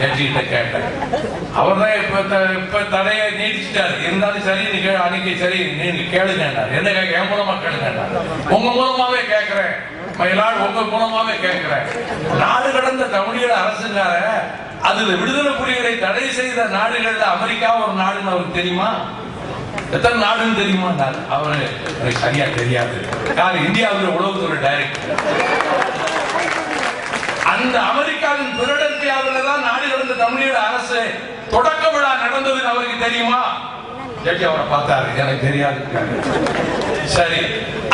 ஜட்ஜி கிட்ட கேட்டேன். அவர் தான் இப்ப தடையை நீடிச்சுட்டாரு. இருந்தாலும் சரி நீங்க அன்னைக்கு சரி நீங்க கேளுங்க. என்ன கேட்க என் மூலமா கேளுங்க. உங்க மூலமாவே கேட்கிறேன் மயிலாடு, உங்க மூலமாவே கேட்கிறேன். நாடு கடந்த தமிழீழ அரசுங்கார அதுல விடுதலை புலிகளை தடை செய்த நாடுகள்ல அமெரிக்கா ஒரு நாடுன்னு அவருக்கு தெரியுமா? எத்தனை நாடுன்னு தெரியுமா? அவரு எனக்கு சரியா தெரியாது. யாரு? இந்தியாவில் உளவுத்துறை டைரக்டர். அந்த அமெரிக்காவின் பிலடெல்பியாவில் தான் நாடு கடந்த தமிழீழ அரசு தொடக்க விழா நடந்ததுன்னு அவருக்கு தெரியுமா? ஜட்ஜி அவரை பார்த்தாரு, எனக்கு தெரியாது. சரி,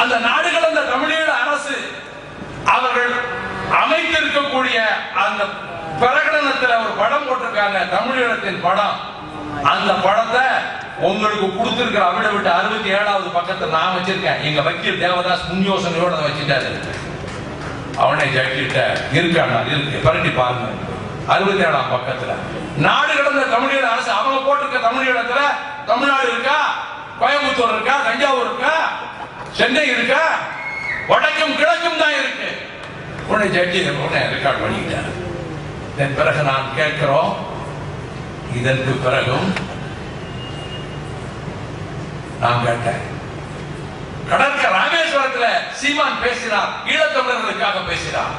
அந்த நாடு கடந்த தமிழீழ அரசு அவர்கள் அமைத்திருக்கக்கூடிய அந்த பிரகடனத்தில் ஒரு படம் போட்டிருக்காங்க, தமிழீழத்தின் படம். அந்த படத்தை உங்களுக்கு கொடுத்திருக்கிற அபிடவிட் 67வது பக்கத்தில் நான் வச்சிருக்கேன். எங்க வக்கீல் தேவதாஸ் முன் யோசனையோட வச்சுட்டாரு. அவனை ஜட்ஜிட்ட இருக்கானா? இருக்கு, பரட்டி பாருங்க. 67ஆம் பக்கத்துல நாடு கடந்த தமிழீழ அரசு அவங்க போட்டிருக்க தமிழீழத்துல தமிழ்நாடு இருக்கா, கோயம்புத்தூர் இருக்கா, தஞ்சாவூர் இருக்கா, சென்னை இருக்கா? வடக்கும் கிழக்கும் தான் இருக்கு. உடனே ஜட்ஜி உடனே ரெக்கார்ட் பண்ணிட்டார். இதன் பிறகு நான் கேட்கிறோம், இதற்கு பிறகும் நான் கேட்டேன், கடற்க ராமேஸ்வரத்துல சீமான் பேசினார், ஈழத்தமிழர்களுக்காக பேசினார்,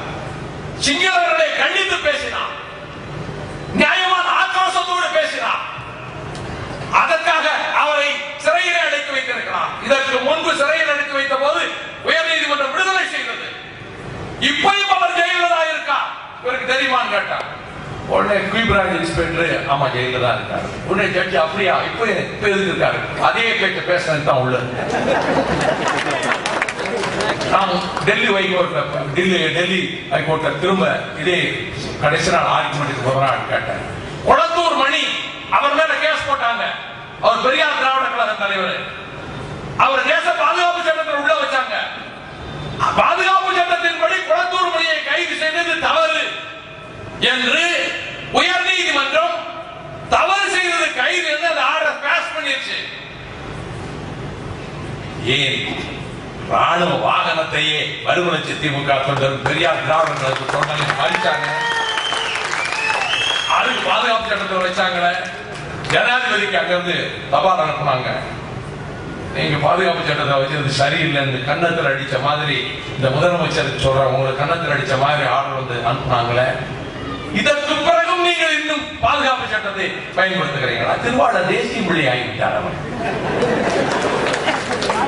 சிங்களவர்களை கண்டித்து பேசினார், நியாயமான ஆக்ரோஷத்தோடு பேசினார். அதற்காக அவரை சிறையில் அடைத்து வைத்திருக்கிறார். இதற்கு முன்பு சிறையில் அடைத்து வைத்த போது உயர்நீதிமன்றம் விடுதலை செய்தது. இப்பயும் அவர் ஜெயிலில் தான் இருக்கார். இவருக்கு தெரியுமான்னு கேட்டார். உடனே குயிபிராஜ் இன்ஸ்பெக்டர் ஆமா ஜெயில தான் இருக்காரு. உடனே ஜட்ஜி அப்படியா இப்ப எதுக்கு இருக்காரு? அதே பேச்சு பேசுறது தான் உள்ள. நான் டெல்லி ஹைகோர்ட்ல திரும்ப இதே கடைசி நாள் ஆர்குமெண்ட்டுக்கு போறான்னு கேட்டேன். கொளத்தூர் மணி அவர் மேல கேஸ் போட்டாங்க. அவர் பெரியார் திராவிட கழக தலைவர். அவர் தேச பாதுகாப்பு சட்டத்தில் உள்ள வச்சாங்க. பாதுகாப்பு சட்டத்தின்படி கொளத்தூர் மணியை கைது செய்தது தவறு என்று உயர் நீதிமன்றம் தவறு செய்தது கைது என்று அந்த ஆர்டர் பாஸ் பண்ணிருச்சு. ஏன் ராணுவ வாகனத்தையே மறுமலர்ச்சி திமுக தொண்டர் பெரியார் திராவிட தொண்டர்கள் மறிச்சாங்க. அதுக்கு பாதுகாப்பு சட்டத்தை வச்சாங்களே. ஜனாதிபதிக்கு அங்கிருந்து தபால் அனுப்புனாங்க, நீங்க பாதுகாப்பு சட்டத்தை வச்சது சரியில்லைன்னு கன்னத்தில் அடிச்ச மாதிரி இந்த முதலமைச்சர் சொல்ற உங்களுக்கு கன்னத்தில் அடிச்ச மாதிரி ஆர்டர் வந்து அனுப்புனாங்களே. இதற்கு பிறகும் நீங்கள் இன்னும் பாதுகாப்பு சட்டத்தை பயன்படுத்துகிறீங்களா? திருவாளர் தேசிய பிள்ளை ஆகிவிட்டார் அவர்.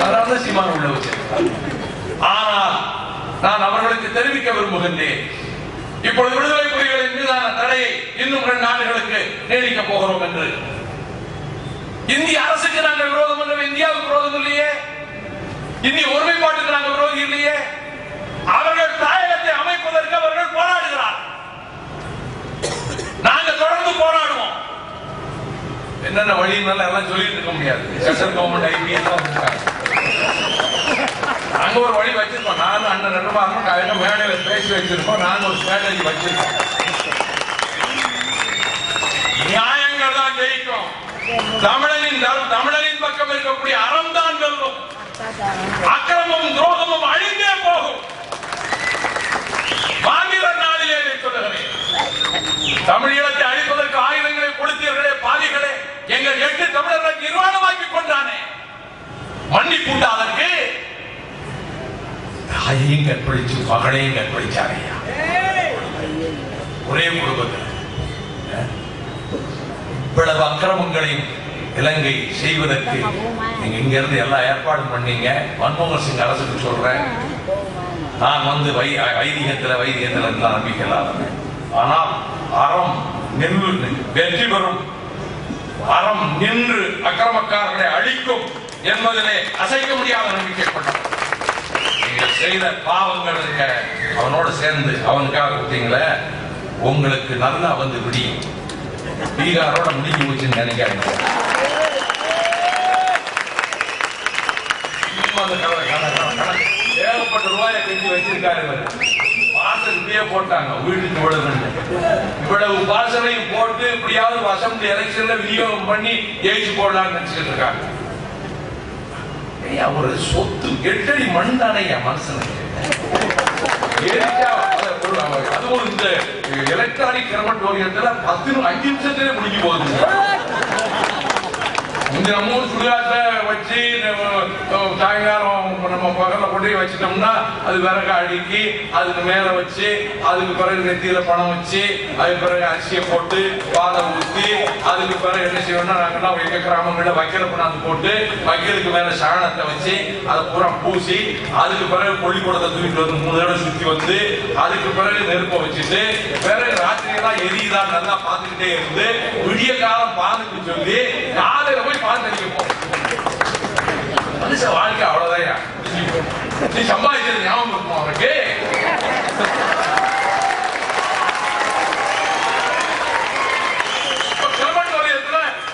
அதாவது சீமான் உள்ள வச்சிருக்கிறார். ஆனால் நான் அவர்களுக்கு தெரிவிக்க விரும்புகின்றேன், இப்பொழுது விடுதலை புலிகளின் மீதான தடையை இன்னும் 2 ஆண்டுகளுக்கு நீடிக்க போகிறோம் என்று. இந்திய அரசுக்கு நாங்கள் விரோதம் இல்லை, இந்தியாவுக்கு விரோதம் இல்லையே, இந்திய ஒருமைப்பாட்டுக்கு நாங்கள் விரோதம் இல்லையே. அவர்கள் தாயகத்தை அமைப்பதற்கு அவர்கள் போராடுகிறார், நாங்க தொடர்ந்து போராடுவோம். என்னென்ன வழியினால எல்லாம் சொல்லிட்டு இருக்க முடியாது. சென்ட்ரல் கவர்மெண்ட் ஐபிஎஸ் நாங்க ஒரு வழி வச்சிருக்கோம். நானும் அண்ணன் 2 மாதம் மேடையில பேசி வச்சிருக்கோம். நாங்க ஒரு ஸ்ட்ராட்டஜி வச்சிருக்கோம். நியாயங்கள் தான் ஜெயிக்கும். தமிழனின் பக்கம் இருக்கக்கூடிய அறம் தான் வெல்லும். அக்கிரமும் துரோகமும் அழிந்தே போகும். மாவீரர் நாளிலே சொல்லுகிறேன், தமிழீழத்தை அழிப்பதற்கு ஆயுதங்களை கொடுத்தீர்களே பாதிகளே, எங்கள் 8 தமிழர்களை நிர்வாணமாக்கி கொண்டானே, மன்னிப்புண்டா அதற்கு? தாயையும் கற்பழிச்சு மகளையும் கற்பழிச்சாரையா ஒரே குடும்பத்தில். இவ்வளவு அக்கிரமங்களையும் இலங்கை செய்வதற்கு நீங்க இங்க இருந்து எல்லா ஏற்பாடும் பண்ணீங்க. மன்மோகன் சிங் அரசுக்கு சொல்றேன், நான் வந்து வைத்தியத்தில் நம்பிக்கை இல்லாத, ஆனால் அறம் வெற்றி பெறும், அறம் நின்று அக்கிரமக்காரர்களை அழிக்கும் என்பதிலே அசைக்க முடியாத நம்பிக்கை கொண்டார். நீங்கள் செய்த பாவங்கள் அவனோட சேர்ந்து அவனுக்காக கொடுத்தீங்களே, உங்களுக்கு நல்லா வந்து விடியும். பீகாரோட முடிஞ்சு போச்சுன்னு நினைக்காதீங்க. ஏகப்பட்ட ரூபாயை கட்டி வச்சிருக்காரு. பார்சல் போட்டாங்க வீட்டுக்கு இவ்வளவு பார்சலையும் போட்டு இப்படியாவது அசம்பிளி எலெக்ஷன்ல விநியோகம் பண்ணி ஜெயிச்சு போடலாம்னு நினைச்சிட்டு இருக்காங்க. ஒரு சொத்து 8 அடி மண் தானே மனுஷனுக்கு. அதுவும் இந்த எலக்ட்ரானிக் கிரமட்டோரியத்துல 5 நிமிஷத்திலே முடிஞ்சு போகுது. இந்த நம்ம சுடுகாட்டை வச்சு சாயங்காலம் நம்ம பகல கொண்டு வச்சிட்டோம்னா அது விறகு அடுக்கி அதுக்கு மேல வச்சு அதுக்கு பிறகு நெத்தியில பணம் வச்சு அதுக்கு பிறகு அரிசியை போட்டு பாலை ஊற்றி அதுக்கு பிறகு என்ன செய்யணும்னா நாங்கெல்லாம் எங்க கிராமங்கள்ல வைக்கல கொண்டாந்து போட்டு வைக்கிறதுக்கு மேல சாணத்தை வச்சு அதை பூரா பூசி அதுக்கு பிறகு கொள்ளிக்கூடத்தை தூக்கிட்டு வந்து 3 தடவை சுத்தி வந்து அதுக்கு பிறகு நெருப்பை வச்சுட்டு பிறகு ராத்திரியெல்லாம் எரியுதான் நல்லா பார்த்துக்கிட்டே இருந்து விடிய காலம் பாதுக்கு சொல்லி காலையில போய் மனுஷ வாழ்க்கை அவ்வளவுதான். நீ சம்பாதிச்சது ஞாபகம் இருக்குமா அவருக்கு?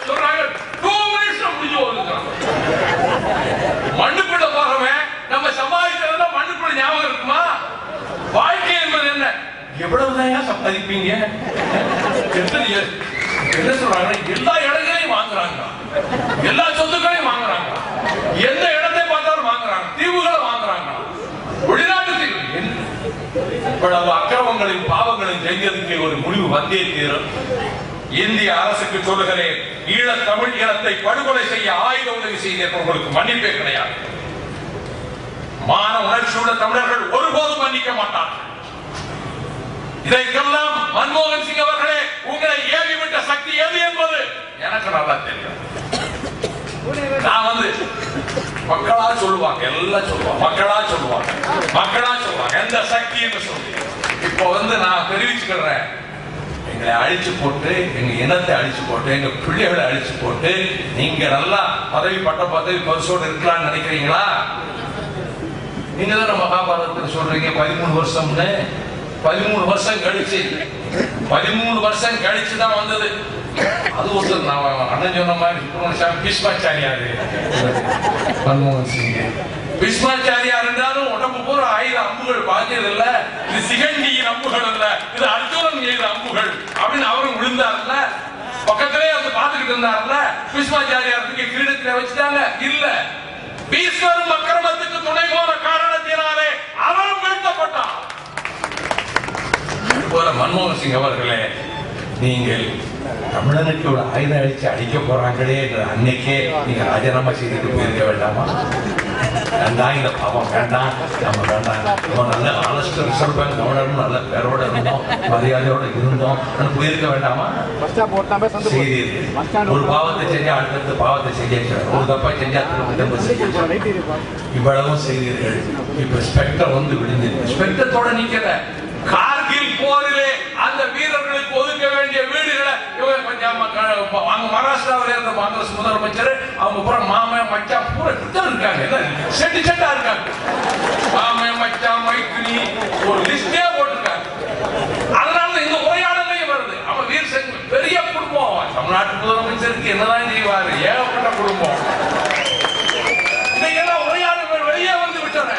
சொல்றாங்க 2 minutes முடிஞ்சு போகுது. மண்ணுக்குள்ள போறவன் நம்ம சம்பாதிச்சதுல மண்ணுக்குள்ள ஞாபகம் இருக்குமா? வாழ்க்கை என்பது என்ன? எவ்வளவுதான் சம்பாதிப்பீங்க? என்ன சொல்றாங்க? எல்லா இடங்களையும் வாங்குறாங்க, எல்லா சொத்துக்களையும் வாங்குறாங்க, எந்த இடத்தை பார்த்தாலும் வாங்குறாங்க, தீவுகளை வாங்குறாங்க. வெளிநாட்டுக்கு இவ்வளவு அக்கிரமங்களையும் பாவங்களையும் செய்யறதுக்கு ஒரு முடிவு வந்தே தீரும். இந்திய அரசுக்கு சொல்லுகிறேன், ஈழத் தமிழ் இனத்தை படுகொலை செய்ய ஆயுத உதவி செய்தவர்களுக்கு மன்னிப்பே கிடையாது. மான உணர்ச்சியுள்ள தமிழர்கள் ஒருபோதும் மன்னிக்க மாட்டார்கள். இதைக்கெல்லாம் மன்மோகன் சிங் அவர்களே, உங்களை ஏவி விட்ட சக்தி எது என்பது எனக்கு நல்லா தெரியும். நான் மக்களா சொல்லுவாங்க, எல்லாம் சொல்லுவாங்க, மக்களா சொல்லுவாங்க எந்த சக்தின்னு சொல்லி. இப்போ நான் தெரிவிச்சுக்கிறேன், எங்களை அழிச்சு போட்டு எங்க இனத்தை அழிச்சு போட்டு எங்க பிள்ளைகளை அழிச்சு போட்டு நீங்க நல்லா பதவி பரிசோடு இருக்கலாம்னு நினைக்கிறீங்களா? நீங்க தானே மகாபாரதத்தில் சொல்றீங்க 13 வருஷம்னு. 13 வருஷம் கழிச்சுதான் வந்தது. அது ஒருத்தர் நான் அண்ணன் சொன்ன மாதிரி பீஷ்மாச்சாரியாரு மன்மோகன் சிங். பீஷ்மாச்சாரியார் என்றாலும் உடம்பு பூரா 1000 அம்புகள் பாக்கியது இல்ல, இது சிகண்டியின் அம்புகள் இல்ல, இது அர்ஜுனன் எய்த அம்புகள் அப்படின்னு அவரும் விழுந்தார்ல. பக்கத்திலே பார்த்துக்கிட்டு இருந்தார்ல. பீஷ்மாச்சாரியாருக்கு கிரீடத்திலே வச்சுட்டாங்க இல்ல. பீஷ்மரும் அக்கிரமத்துக்கு துணை போன காரணத்தினாலே அவரும் வீழ்த்தப்பட்டார். மன்மோகன் சிங் அவர்களே, நீங்கள் தமிழனுக்கு ஒரு ஆயுதம் அழிச்சு அடிக்க போறாங்களே என்ற அன்னைக்கே நீங்க ராஜினாமா செய்துட்டு போயிருக்க வேண்டாமா? வேண்டாம், இந்த பாவம் வேண்டாம், நம்ம வேண்டாம், நம்ம நல்ல ஆனஸ்ட் ரிசர்வ் பேங்க் கவர்னரும் நல்ல பேரோட இருந்தோம், மரியாதையோட இருந்தோம் போயிருக்க வேண்டாமா? செய்தீர்கள். ஒரு பாவத்தை செஞ்சா அடுத்த பாவத்தை செய்ய, ஒரு தப்பா செஞ்சா இவ்வளவும் செய்தீர்கள். இப்ப ஸ்பெக்டர் விழுந்தது. ஸ்பெக்டத்தோட நிக்கிற கார்கில் போரிலே அந்த வீரர்களுக்கு ஒதுக்க வேண்டிய வீடுகளை அங்க மகாராஷ்டிராவில் இருந்த காங்கிரஸ் முதலமைச்சர் அவங்க பூரா மாமன் மச்சான் பூரா இருக்காங்க, செட்டா இருக்காங்க. மாமன் மச்சான் மைத்திரி ஒரு லிஸ்டே போட்டிருக்காங்க. அதனால இந்த உரையாடலையும் வருது. அவன் வீர் சிங் பெரிய குடும்பம். தமிழ்நாட்டு முதலமைச்சருக்கு என்னதான் செய்வாரு? ஏகப்பட்ட குடும்பம். இன்னைக்கெல்லாம் உரையாடல்கள் வெளியே வந்து விட்டன,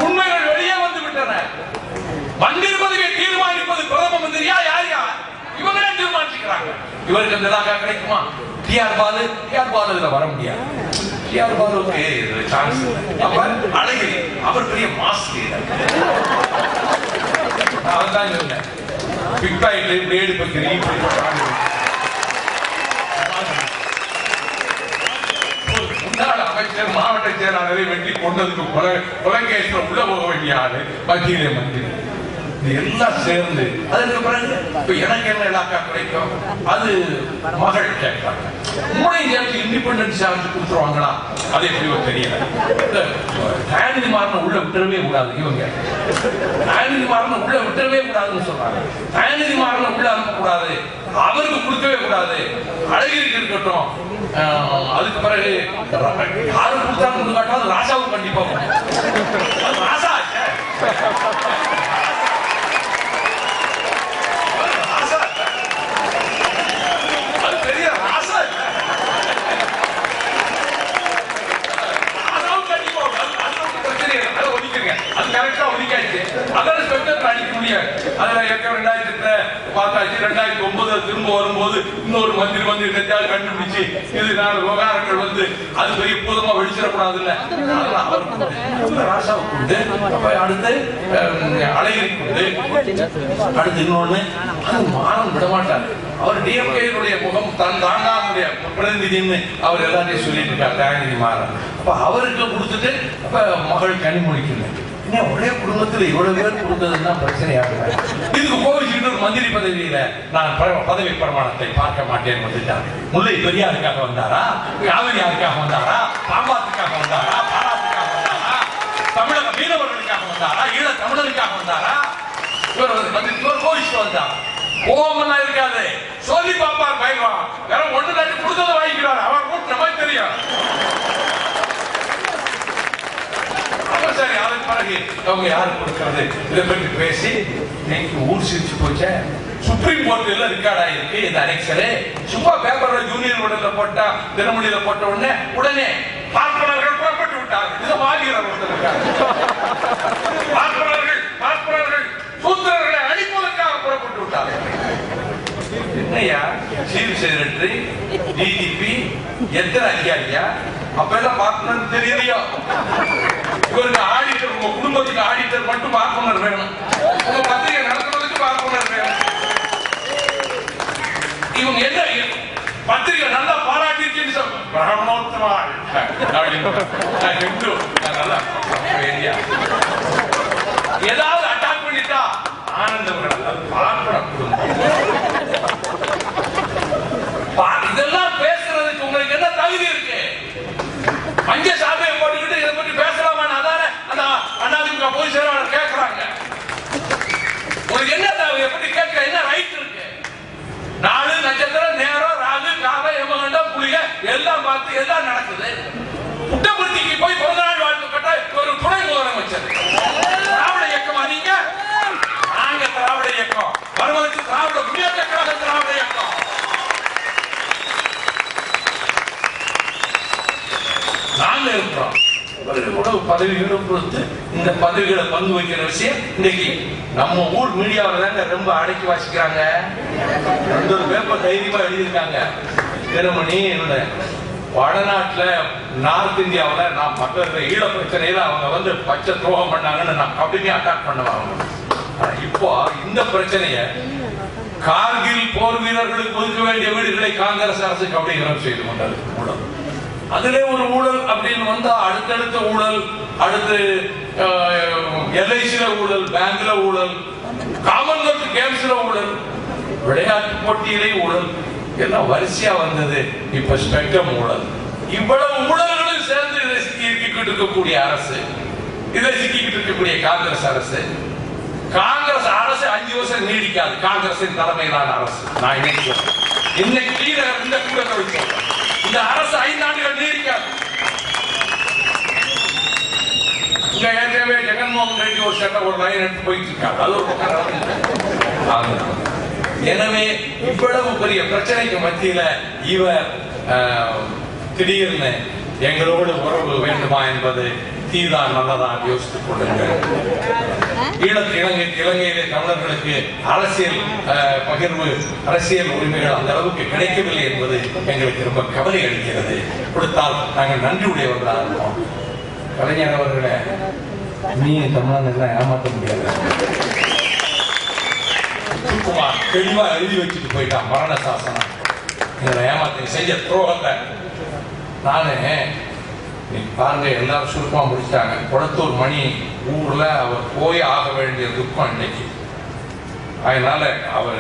உண்மைகள் வெளியே வந்து விட்டன. மந்திரி பதவியை தீர்மானிப்பது பிரதம மந்திரியா யார்? இவங்களே தீர்மானிச்சுக்கிறாங்க. இவருக்கு அந்த இலாக்கா கிடைக்குமா? டிஆர் பாலு இதுல வர முடியாது. டிஆர் பாலுக்கு சான்ஸ். அழகிரி அவர் பெரிய மாஸ்க். அவர்தான் சொன்னேன், பிக் பாக்கெட் பிளேடு பக்கரி முன்னாள் அமைச்சர் மாவட்ட செயலாளரை வெட்டி கொண்டதுக்கு புலங்கேஸ்ல உள்ள போக வேண்டிய ஆளு மத்தியிலே மந்திரி. எல்லாம் சேர்ந்து அதுக்கு பிறகு இப்ப எனக்கு என்ன இலாக்கா கிடைக்கும்? அது மகள் கேட்கிறாங்க. 3 சேர்த்து இண்டிபெண்டன்ஸ் சார்ஜ் கொடுத்துருவாங்களா? அது எப்படியோ தெரியல. தயாநிதிமாறனை உள்ள விட்டுறவே கூடாது. இவங்க தயாநிதிமாறனை உள்ள விட்டுறவே கூடாதுன்னு சொல்றாங்க. தயாநிதிமாறனை உள்ள அனுப்பக்கூடாது, அவருக்கு கொடுக்கவே கூடாது, அழகிரிக்கு இருக்கட்டும். அதுக்கு பிறகு யாரு கொடுத்தாங்க காட்டாது, ராசாவுக்கு கண்டிப்பா ராசா அடிக்க முடியாது. அதுல 2008 பார்த்தாச்சு, 2009 திரும்ப திரும்ப வரும்போது இன்னொரு மந்திரி வந்து என்னத்தையாவது கண்டுபிடிச்சு இது நாலு விவகாரங்கள் வந்து அது பெரிய பூதமா வெடிச்சிடக்கூடாது இல்ல. அவர் ராசாவை கொண்டு அடுத்து அழகிரி கொண்டு அடுத்து இன்னொன்னு மானம் விட மாட்டார். அவர் டிஎம்கேனுடைய முகம் தன் தாங்காவுடைய பிரதிநிதின்னு அவர் எல்லாத்தையும் சொல்லிட்டு இருக்காரு தயாநிதி மாறன். அப்ப அவருக்கு கொடுத்துட்டு அப்ப மகள் கனிமொழிக்கு ஒரே குடும்பத்தில் இவ்வளவு பேர் கொடுத்ததுன்னா பிரச்சனையா இருக்கு. இதுக்கு கோவிச்சுட்டு மந்திரி பதவியில நான் பதவி பிரமாணத்தை பார்க்க மாட்டேன் வந்துட்டார். முல்லை பெரியாருக்காக வந்தாரா, காவிரியாருக்காக வந்தாரா, பாம்பாத்துக்காக வந்தாரா, பாராத்துக்காக வந்தாரா, தமிழக மீனவர்களுக்காக வந்தாரா, ஈழ தமிழருக்காக வந்தாரா? இவர் கோவிச்சுட்டு வந்தார். கோவமெல்லாம் இருக்காது, சொல்லி பாப்பார் பயங்கா வேற ஒண்ணு தட்டி கொடுத்ததை வாங்கிக்கிறார். அவர் கூட்டு நமக்கு தெரியும். சரி, அதுக்கு பிறகு அவங்க யாரு கொடுக்கிறது இதை பற்றி பேசி ஊர் சிரிச்சு போச்ச. சுப்ரீம் கோர்ட்ல ரெக்கார்ட் ஆயிருக்கு இந்த அனெக்சரு. சும்மா பேப்பர்ல யூனியன் உடல்ல போட்டா தினமணியில போட்ட உடனே பார்ப்பனர்கள் புறப்பட்டு விட்டார்கள். இதை வாங்குகிறார் பார்ப்பனர்கள் சூத்திரர்களை அழிப்பதற்காக புறப்பட்டு விட்டார்கள். என்னையா சீஃப் செக்ரட்டரி, டிஜிபி, எத்தனை அதிகாரியா? அப்ப எல்லாம் பார்ப்பனர் தெரியலையோ? இவருக்கு ஆடிட்டர், உங்க குடும்பத்துக்கு ஆடிட்டர் மட்டும் பார்ப்பனர் வேணும், உங்க பத்திரிகை நடத்துறதுக்கு பார்ப்பனர் வேணும். இவங்க என்ன பத்திரிகை நல்லா பாராட்டிருக்கேன்னு ஏதாவது அட்டாக் பண்ணிட்டா ஆனந்தம் இதெல்லாம் பேசுறதுக்கு உங்களுக்கு என்ன தகுதி இருக்கு? மஞ்ச சாமியை போட்டுக்கிட்டு இதை பற்றி பேசலாமா? அந்த அதிமுக பொதுச் செயலாளர் கேட்கிறாங்க. உங்களுக்கு என்ன தேவை? எப்படி கேட்க என்ன ரைட் இருக்கு? நாலு நட்சத்திரம், நேரம், ராகு, காக, யமகண்டம், புலிக எல்லாம் பார்த்து எல்லாம் நடக்குது. புட்டபர்த்திக்கு போய் பிறந்த நாள் வாழ்த்து கட்ட ஒரு துணை முதலமைச்சர். திராவிட இயக்கமா நீங்க? நாங்க திராவிட இயக்கம், வருவதற்கு திராவிட முன்னேற்ற கழக திராவிட இயக்கம். நாங்க இருக்கிறோம். பதவிகளும் கொடுத்து இந்த பதவிகளை பங்கு வைக்கிற விஷயம் இன்னைக்கு நம்ம ஊர் மீடியாவில் தாங்க ரொம்ப அடக்கி வாசிக்கிறாங்க. ரெண்டு பேப்பர் தைரியமா எழுதியிருக்காங்க. தினமணி வடநாட்டுல நார்த் இந்தியாவில் நான் மக்கள் ஈழ பிரச்சனையில அவங்க வந்து பச்சை துரோகம் பண்ணாங்கன்னு நான் அப்படியே அட்டாக் பண்ணுவாங்க. இப்போ இந்த பிரச்சனைய கார்கில் போர் வீரர்களுக்கு ஒதுக்க வேண்டிய வீடுகளை காங்கிரஸ் அரசு கபலீகரம் செய்து கொண்டது. ஊழல் அதுல ஒரு ஊழல் அப்படின்னு வந்தா அடுத்தடுத்த ஊழல், அடுத்து எல்ஐசில ஊழல், பேங்க்ல ஊழல், காமன்வெல்த் கேம்ஸ்ல ஊழல், விளையாட்டு போட்டியிலே ஊழல், எல்லாம் வரிசையா வந்தது. இப்ப ஸ்பெக்ட்ரம் ஊழல். இவ்வளவு ஊழல்களும் சேர்ந்து இதை சிக்கிக்கிட்டு இருக்கக்கூடிய அரசு, இதை சிக்கிக்கிட்டு இருக்கக்கூடிய காங்கிரஸ் அரசு. காங்கிரஸ் அரசு 5 வருஷம் நீடிக்காது. காங்கிரசின் தலைமையிலான அரசு நான் இன்னைக்கு இந்த கூட்டத்தை வச்சோம். இந்த அரசு 5 ஆண்டுகள் நீடிக்காது. ஏற்கனவே ஜெகன்மோகன் ரெட்டி ஒரு சட்டம் ஒரு லைன் எடுத்து போயிட்டு இருக்காங்க. அது ஒரு பக்கம். எனவே இவ்வளவு பெரிய பிரச்சனைக்கு மத்தியில இவர் திடீர்னு எங்களோடு உறவு வேண்டுமா என்பது தீதான் நல்லதான் யோசித்துக் கொள்ளுங்கள். இலங்கையிலே தமிழர்களுக்கு அரசியல் பகிர்வு, அரசியல் உரிமைகள் அந்த அளவுக்கு கிடைக்கவில்லை என்பது எங்களுக்கு ரொம்ப கவலை அளிக்கிறது. கொடுத்தால் நாங்கள் நன்றி உடையவர்களாக இருப்போம். கலைஞர் அவர்களை நீ தமிழ்நாடு ஏமாற்ற முடியாது. சுகுமார் தெளிவா எழுதி வச்சுட்டு போயிட்டான் மரண சாசனம். எங்களை ஏமாத்த செஞ்ச துரோகத்தை நானு பாருங்க எல்லாரும் சுருக்கமா முடிச்சிட்டாங்க. குளத்தூர் மணி ஊர்ல அவர் போய் ஆக வேண்டிய துக்கம் இன்னைக்கு. அதனால அவர்